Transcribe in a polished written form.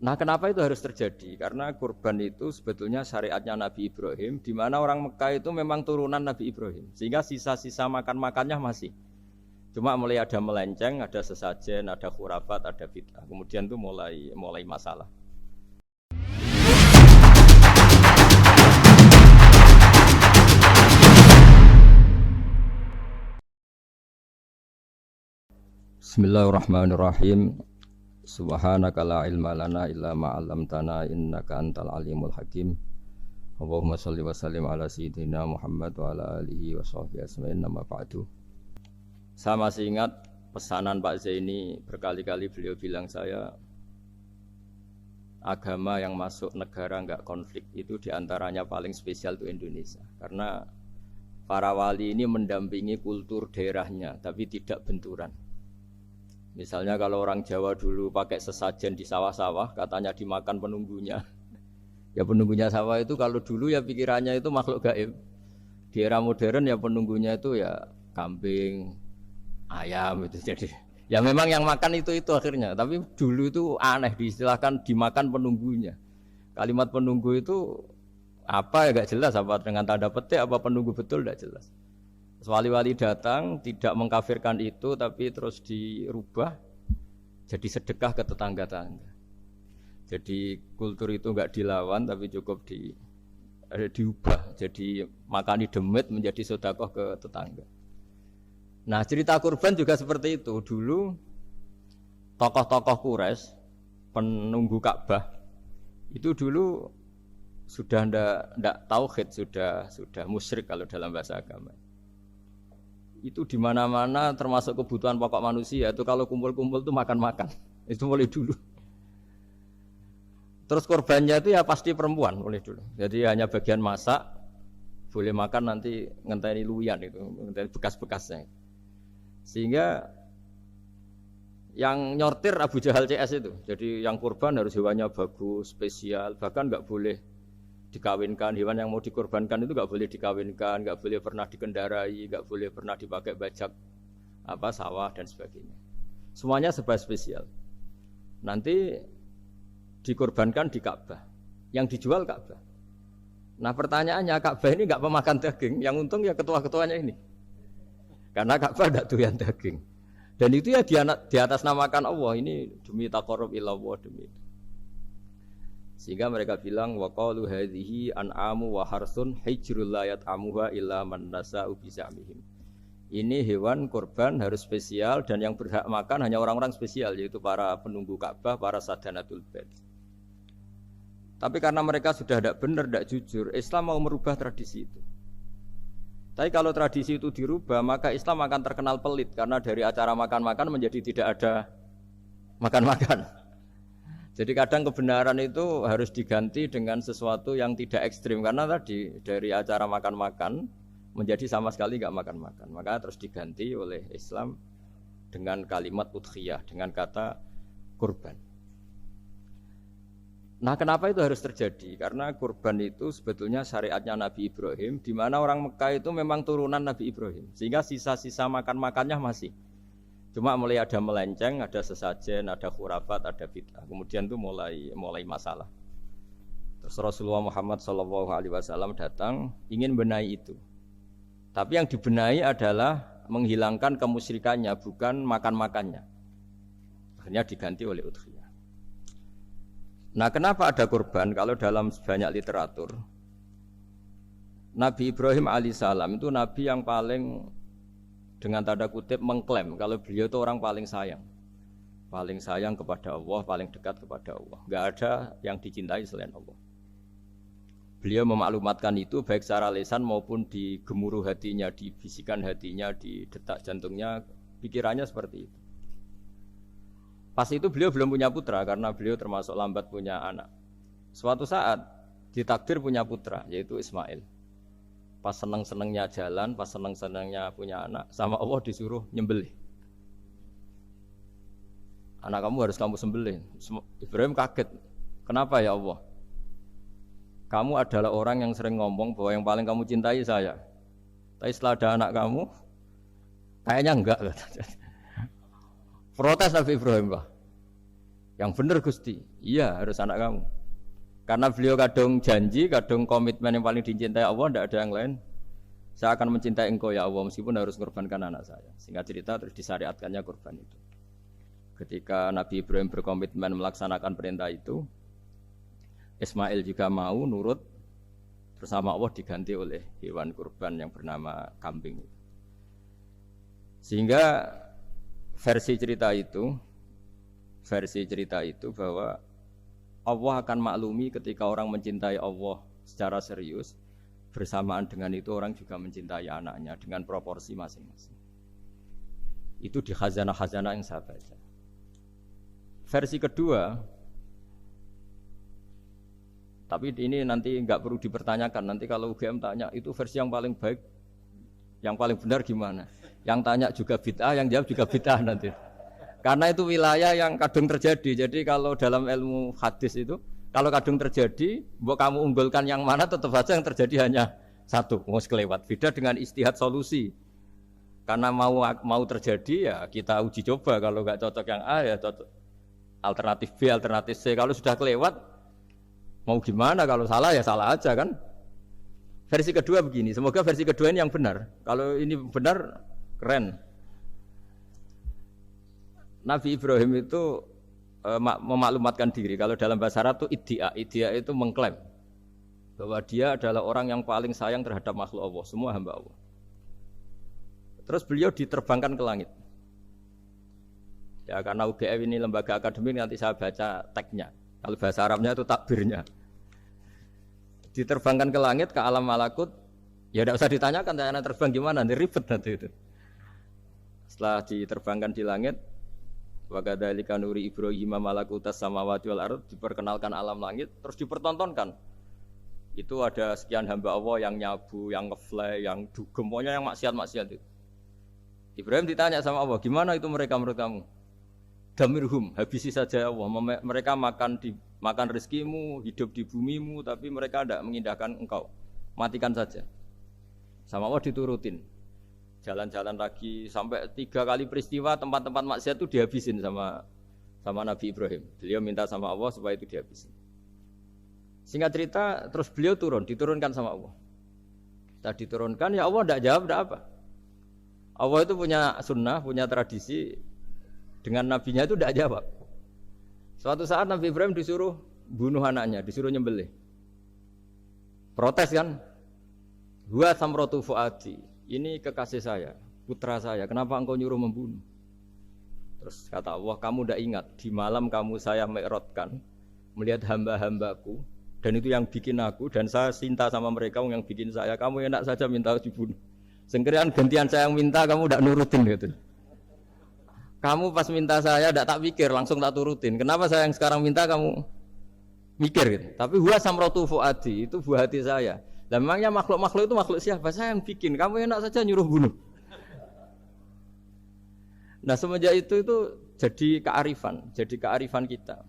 Nah, kenapa itu harus terjadi? Karena kurban itu sebetulnya syariatnya Nabi Ibrahim, di mana orang Mekah itu memang turunan Nabi Ibrahim, sehingga sisa-sisa makan-makannya masih. Cuma mulai ada melenceng, ada sesajen, ada khurafat, ada bid'ah. Kemudian itu mulai masalah. Bismillahirrahmanirrahim. Subhanaka la ilma lana illa ma 'allamtana innaka antal alimul hakim. Allahumma shalli wa sallim ala sayyidina Muhammad wa ala alihi wa sahbihi ajmain. Amma ba'du. Saya masih ingat pesanan Pak Zaini, berkali-kali beliau bilang saya agama yang masuk negara enggak konflik itu diantaranya paling spesial itu Indonesia, karena para wali ini mendampingi kultur daerahnya tapi tidak benturan. Misalnya kalau orang Jawa dulu pakai sesajen di sawah-sawah, katanya dimakan penunggunya. Ya penunggunya sawah itu kalau dulu ya pikirannya itu makhluk gaib. Di era modern ya penunggunya itu ya kambing, ayam itu. Jadi ya memang yang makan itu akhirnya. Tapi dulu itu aneh, diistilahkan dimakan penunggunya. Kalimat penunggu itu apa ya gak jelas, apa dengan tanda petik, apa penunggu betul gak jelas. Wali-wali datang tidak mengkafirkan itu, tapi terus dirubah jadi sedekah ke tetangga-tetangga. Jadi kultur itu enggak dilawan, tapi cukup diubah. Jadi makani demit menjadi sedekah ke tetangga. Nah, cerita kurban juga seperti itu. Dulu tokoh-tokoh Quraisy, penunggu Ka'bah, itu dulu sudah ndak tauhid, sudah musyrik kalau dalam bahasa agama. Itu di mana-mana termasuk kebutuhan pokok manusia itu kalau kumpul-kumpul itu makan-makan. Itu mulai dulu. Terus korbannya itu ya pasti perempuan mulai dulu. Jadi hanya bagian masak, boleh makan nanti ngenteni luyan itu, ngenteni bekas-bekasnya. Sehingga yang nyortir Abu Jahal CS itu. Jadi yang kurban harus hewannya bagus, spesial, bahkan enggak boleh dikawinkan. Hewan yang mau dikorbankan itu nggak boleh dikawinkan, nggak boleh pernah dikendarai, nggak boleh pernah dipakai bajak sawah dan sebagainya. Semuanya serba spesial. Nanti dikorbankan di Ka'bah, yang dijual Ka'bah. Nah pertanyaannya, Ka'bah ini nggak pemakan daging, yang untung ya ketua-ketuanya ini, karena Ka'bah tidak doyan daging. Dan itu ya di atas namakan Allah, ini demi taqarrub ila Allah, demi itu. Sehingga mereka bilang waqalu hadhihi an'amu wa harsun hijrul la yat'amuha illa man nasa'u bi za'mihim. Ini hewan kurban harus spesial dan yang berhak makan hanya orang-orang spesial, yaitu para penunggu Ka'bah, para sadanatul bait. Tapi karena mereka sudah tidak benar, tidak jujur, Islam mau merubah tradisi itu. Tapi kalau tradisi itu dirubah, maka Islam akan terkenal pelit, karena dari acara makan-makan menjadi tidak ada makan-makan. Jadi kadang kebenaran itu harus diganti dengan sesuatu yang tidak ekstrim, karena tadi dari acara makan-makan menjadi sama sekali nggak makan-makan, maka terus diganti oleh Islam dengan kalimat udhiyah, dengan kata kurban. Nah, kenapa itu harus terjadi? Karena kurban itu sebetulnya syariatnya Nabi Ibrahim, di mana orang Mekah itu memang turunan Nabi Ibrahim, sehingga sisa-sisa makan-makannya masih. Cuma mulai ada melenceng, ada sesajen, ada khurafat, ada bid'ah. Kemudian itu mulai masalah. Terus Rasulullah Muhammad SAW datang ingin benahi itu. Tapi yang dibenahi adalah menghilangkan kemusyrikannya, bukan makan-makannya. Akhirnya diganti oleh udhiyah. Nah, kenapa ada kurban? Kalau dalam banyak literatur, Nabi Ibrahim alaihissalam itu nabi yang paling, dengan tanda kutip, mengklaim kalau beliau itu orang paling sayang kepada Allah, paling dekat kepada Allah. Enggak ada yang dicintai selain Allah. Beliau memaklumatkan itu baik secara lisan maupun di gemuruh hatinya, di bisikan hatinya, di detak jantungnya, pikirannya seperti itu. Pas itu beliau belum punya putra karena beliau termasuk lambat punya anak. Suatu saat ditakdir punya putra, yaitu Ismail. Pas seneng-senengnya jalan, pas seneng-senengnya punya anak, sama Allah disuruh nyembelih. Anak kamu harus kamu sembelih. Ibrahim kaget. Kenapa ya Allah? Kamu adalah orang yang sering ngomong bahwa yang paling kamu cintai saya. Tapi setelah ada anak kamu, kayaknya enggak. Protes Nabi Ibrahim, Pak. Yang benar Gusti. Iya, harus anak kamu. Karena beliau kadung janji, kadung komitmen yang paling dicintai Allah, tidak ada yang lain. Saya akan mencintai engkau ya Allah meskipun harus mengorbankan anak saya. Singkat cerita terus disyariatkannya kurban itu. Ketika Nabi Ibrahim berkomitmen melaksanakan perintah itu, Ismail juga mau nurut, terus sama Allah diganti oleh hewan kurban yang bernama kambing. Sehingga versi cerita itu bahwa Allah akan maklumi ketika orang mencintai Allah secara serius, bersamaan dengan itu orang juga mencintai anaknya dengan proporsi masing-masing. Itu di khazanah-khazanah yang saya baca. Versi kedua, tapi ini nanti nggak perlu dipertanyakan. Nanti kalau UGM tanya itu versi yang paling baik, yang paling benar gimana? Yang tanya juga bid'ah, yang jawab juga bid'ah nanti. Karena itu wilayah yang kadung terjadi. Jadi kalau dalam ilmu hadis itu, kalau kadung terjadi, mbok kamu unggulkan yang mana tetap saja yang terjadi hanya satu, mau kelewat. Beda dengan istihad solusi. Karena mau terjadi ya kita uji coba. Kalau nggak cocok yang A ya cocok alternatif B, alternatif C. Kalau sudah kelewat, mau gimana? Kalau salah ya salah aja kan. Versi kedua begini, semoga versi kedua ini yang benar. Kalau ini benar, keren. Nabi Ibrahim itu memaklumatkan diri. Kalau dalam bahasa Arab itu iddia itu mengklaim bahwa dia adalah orang yang paling sayang terhadap makhluk Allah, semua hamba Allah. Terus beliau diterbangkan ke langit. Ya karena UGM ini lembaga akademik, nanti saya baca teksnya. Kalau bahasa Arabnya itu takbirnya. Diterbangkan ke langit, ke alam malakut. Ya tidak usah ditanyakan, tanya terbang gimana, nanti ribet nanti itu. Setelah diterbangkan di langit, wa kadzalika nuri Ibrahim malakutas samawati wal ardh, diperkenalkan alam langit, terus dipertontonkan. Itu ada sekian hamba Allah yang nyabu, yang ngefly, yang dugem, pokoknya yang maksiat-maksiat itu. Ibrahim ditanya sama Allah, gimana itu mereka menurut kamu? Damirhum, habisi saja Allah. Mereka makan rezekimu, hidup di bumimu, tapi mereka tidak mengindahkan engkau. Matikan saja. Sama Allah diturutin. Jalan-jalan lagi sampai 3 kali peristiwa tempat-tempat maksiat itu dihabisin sama Nabi Ibrahim. Beliau minta sama Allah supaya itu dihabisin. Singkat cerita, terus beliau diturunkan sama Allah. Setelah diturunkan, ya Allah tidak jawab, tidak apa. Allah itu punya sunnah, punya tradisi. Dengan nabinya itu tidak jawab. Suatu saat Nabi Ibrahim disuruh bunuh anaknya, disuruh nyembelih. Protes kan? Huwa samratu fuadi. Ini kekasih saya, putra saya. Kenapa engkau nyuruh membunuh? Terus kata Allah, kamu tidak ingat di malam kamu saya mi'rajkan melihat hamba-hambaku, dan itu yang bikin aku, dan saya cinta sama mereka yang bikin saya. Kamu enak saja minta dibunuh. Sengkirian gantian saya yang minta, kamu tidak nurutin gitu. Kamu pas minta saya tidak tak pikir, langsung tak turutin. Kenapa saya yang sekarang minta kamu mikir gitu. Tapi huwa samratu fuadi, itu buah hati saya. Dan memangnya makhluk-makhluk itu makhluk siapa? Saya yang bikin. Kamu enak saja nyuruh bunuh. Nah semenjak itu jadi kearifan kita.